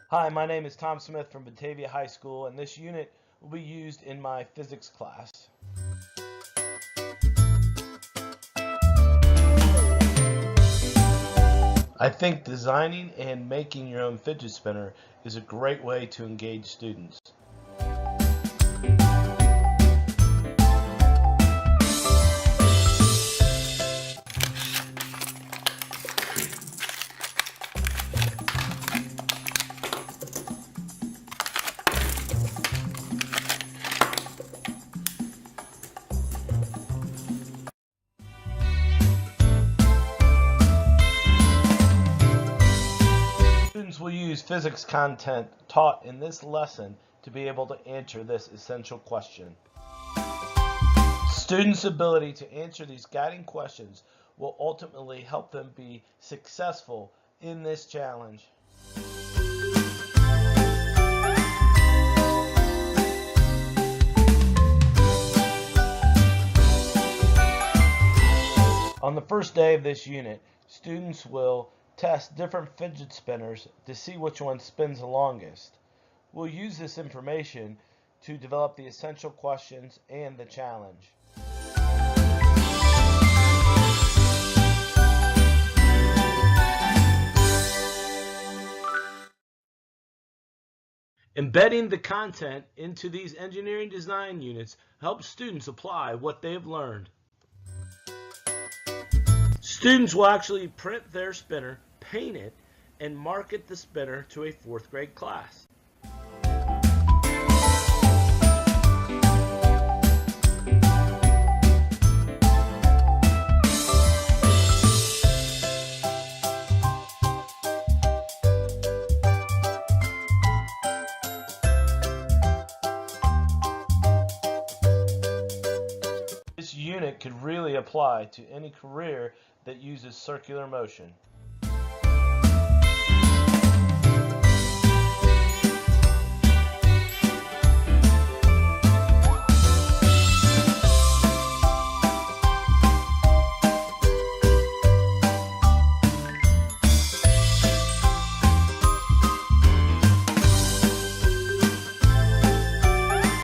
Hi, my name is Tom Smith from Batavia High School, and this unit will be used in my physics class. I think designing and making your own fidget spinner is a great way to engage students. Students will use physics content taught in this lesson to be able to answer this essential question. Students' ability to answer these guiding questions will ultimately help them be successful in this challenge. On the first day of this unit, students will test different fidget spinners to see which one spins the longest. We'll use this information to develop the essential questions and the challenge. Embedding the content into these engineering design units helps students apply what they have learned. Students will actually print their spinner, paint it, and market the spinner to a 4th grade class. This unit could really apply to any career that uses circular motion.